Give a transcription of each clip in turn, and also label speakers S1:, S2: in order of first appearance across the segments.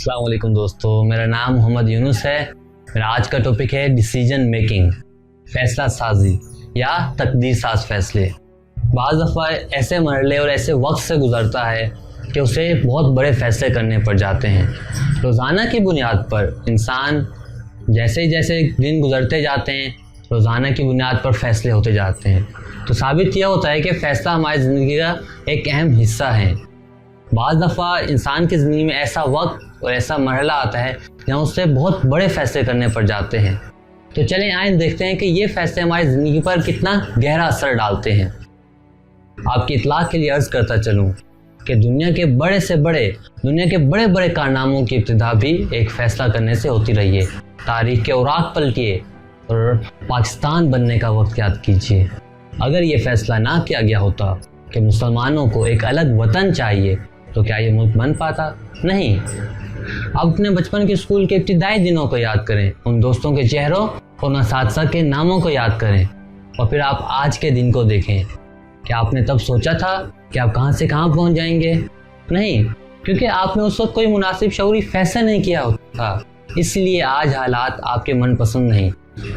S1: अस्सलाम वालेकुम दोस्तों, मेरा नाम मोहम्मद यूनुस है। मेरा आज का टॉपिक है डिसीजन मेकिंग, फैसला साजी या तकदीर साज फैसले। बाज़ दफ़ा ऐसे मरहले और ऐसे वक्त से गुज़रता है कि उसे बहुत बड़े फैसले करने पड़ जाते हैं। रोज़ाना की बुनियाद पर इंसान जैसे जैसे दिन गुज़रते जाते हैं, रोज़ाना की बुनियाद पर फैसले होते जाते हैं। तो साबित यह होता है कि फ़ैसला हमारी ज़िंदगी का एक अहम हिस्सा है। बाज़ दफ़ा इंसान की ज़िंदगी में ऐसा वक्त और ऐसा मरहला आता है जहाँ उससे बहुत बड़े फ़ैसले करने पड़ जाते हैं। तो चलें आइए देखते हैं कि ये फ़ैसले हमारी ज़िंदगी पर कितना गहरा असर डालते हैं। आपकी इत्तला के लिए अर्ज़ करता चलूँ कि दुनिया के बड़े बड़े कारनामों की इब्तिदा भी एक फ़ैसला करने से होती रही है। तारीख़ के औराक पलटिए और पाकिस्तान बनने का वक्त याद कीजिए। अगर ये फ़ैसला ना किया गया होता कि मुसलमानों को एक अलग वतन चाहिए तो क्या ये मुल्क बन पाता? नहीं। अब अपने बचपन के स्कूल के इब्तिदाई दिनों को याद करें, उन दोस्तों के चेहरों और उस्ताद के नामों को याद करें और फिर आप आज के दिन को देखें। क्या आपने तब सोचा था कि आप कहां से कहां पहुंच जाएंगे? नहीं, क्योंकि आपने उस वक्त कोई मुनासिब शऊरी फैसला नहीं किया था, इसलिए आज हालात आपके मनपसंद नहीं।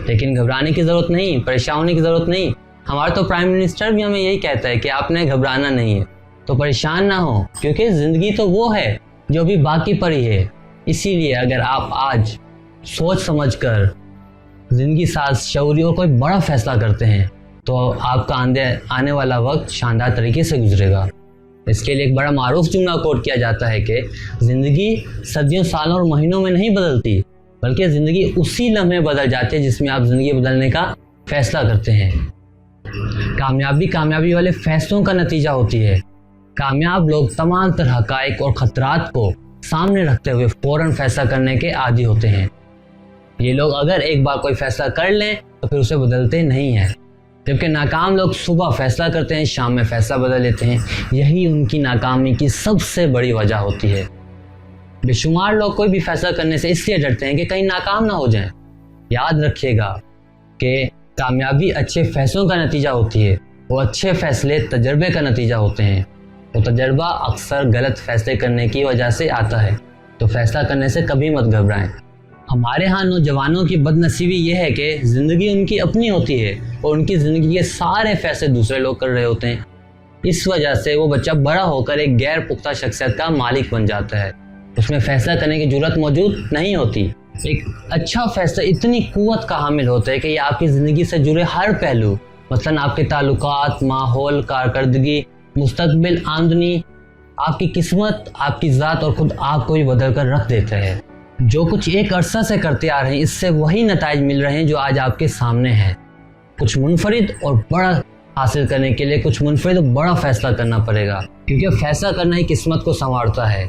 S1: लेकिन घबराने की ज़रूरत नहीं, परेशान होने की ज़रूरत नहीं। हमारा तो प्राइम मिनिस्टर भी हमें यही कहता है कि आपने घबराना नहीं है, तो परेशान ना हो, क्योंकि ज़िंदगी तो वो है जो भी बाकी पड़ी है। इसीलिए अगर आप आज सोच समझकर ज़िंदगी साज शऊरी और कोई बड़ा फैसला करते हैं तो आपका आने वाला वक्त शानदार तरीके से गुजरेगा। इसके लिए एक बड़ा मारूफ जुमला कोट किया जाता है कि ज़िंदगी सदियों, सालों और महीनों में नहीं बदलती, बल्कि ज़िंदगी उसी लम्हे बदल जाती है जिसमें आप ज़िंदगी बदलने का फैसला करते हैं। कामयाबी वाले फैसलों का नतीजा होती है। कामयाब लोग तमाम तरह हक़ाइक़ और ख़तरात को सामने रखते हुए फ़ौरन फैसला करने के आदी होते हैं। ये लोग अगर एक बार कोई फैसला कर लें तो फिर उसे बदलते नहीं हैं, जबकि नाकाम लोग सुबह फैसला करते हैं, शाम में फैसला बदल लेते हैं। यही उनकी नाकामी की सबसे बड़ी वजह होती है। बेशुमार लोग कोई भी फैसला करने से इसलिए डरते हैं कि कहीं नाकाम ना हो जाएं। याद रखिएगा कि कामयाबी अच्छे फैसलों का नतीजा होती है और अच्छे फैसले तजर्बे का नतीजा होते हैं। तो तजर्बा अक्सर गलत फैसले करने की वजह से आता है, तो फैसला करने से कभी मत घबराएं। हमारे यहाँ नौजवानों की बदनसीबी ये है कि ज़िंदगी उनकी अपनी होती है और उनकी ज़िंदगी के सारे फैसले दूसरे लोग कर रहे होते हैं। इस वजह से वो बच्चा बड़ा होकर एक गैर पुख्ता शख्सियत का मालिक बन जाता है, उसमें फ़ैसला करने की जुर्रत मौजूद नहीं होती। एक अच्छा फैसला इतनी कुव्वत का हामिल होता है कि ये आपकी ज़िंदगी से जुड़े हर पहलू, मसलन आपके ताल्लुकात, माहौल, कारकर्दगी, मुस्तकबिल, आमदनी, आपकी किस्मत, आपकी ज़ात और ख़ुद आपको भी बदल कर रख देते हैं। जो कुछ एक अरसा से करते आ रहे हैं, इससे वही नताइज मिल रहे हैं जो आज आपके सामने हैं। कुछ मुनफरिद और बड़ा हासिल करने के लिए कुछ मुनफरिद और बड़ा फैसला करना पड़ेगा, क्योंकि फैसला करना ही किस्मत को संवारता है।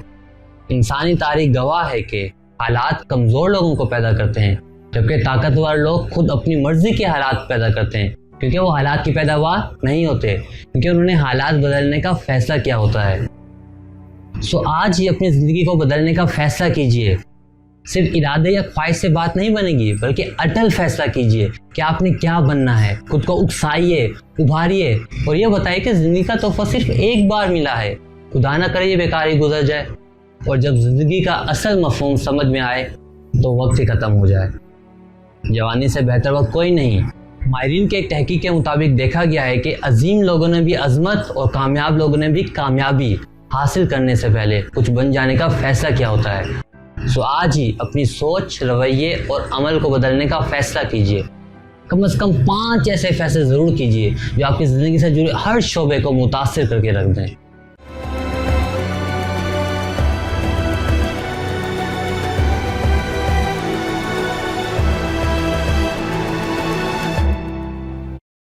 S1: इंसानी तारीख गवाह है कि हालात कमज़ोर लोगों को पैदा करते हैं, जबकि ताकतवर लोग खुद अपनी मर्जी के हालात पैदा करते हैं, क्योंकि वो हालात की पैदावार नहीं होते, क्योंकि उन्होंने हालात बदलने का फैसला किया होता है। सो आज ही अपनी ज़िंदगी को बदलने का फैसला कीजिए। सिर्फ इरादे या ख्वाहिश से बात नहीं बनेगी, बल्कि अटल फैसला कीजिए कि आपने क्या बनना है। खुद को उकसाइए, उभारिए और ये बताइए कि ज़िंदगी का तोहफा सिर्फ एक बार मिला है, खुदा ना करे ये बेकार ही गुजर जाए। और जब ज़िंदगी का असल मफ़हूम समझ में आए तो वक्त ही ख़त्म हो जाए। जवानी से बेहतर वक्त कोई नहीं। माहिरीन के एक तहकीक के मुताबिक देखा गया है कि अजीम लोगों ने भी अजमत और कामयाब लोगों ने भी कामयाबी हासिल करने से पहले कुछ बन जाने का फैसला किया होता है। सो आज ही अपनी सोच, रवैये और अमल को बदलने का फैसला कीजिए। कम से कम 5 ऐसे फैसले ज़रूर कीजिए जो आपकी ज़िंदगी से जुड़े हर शोबे को मुतासिर करके रख दें।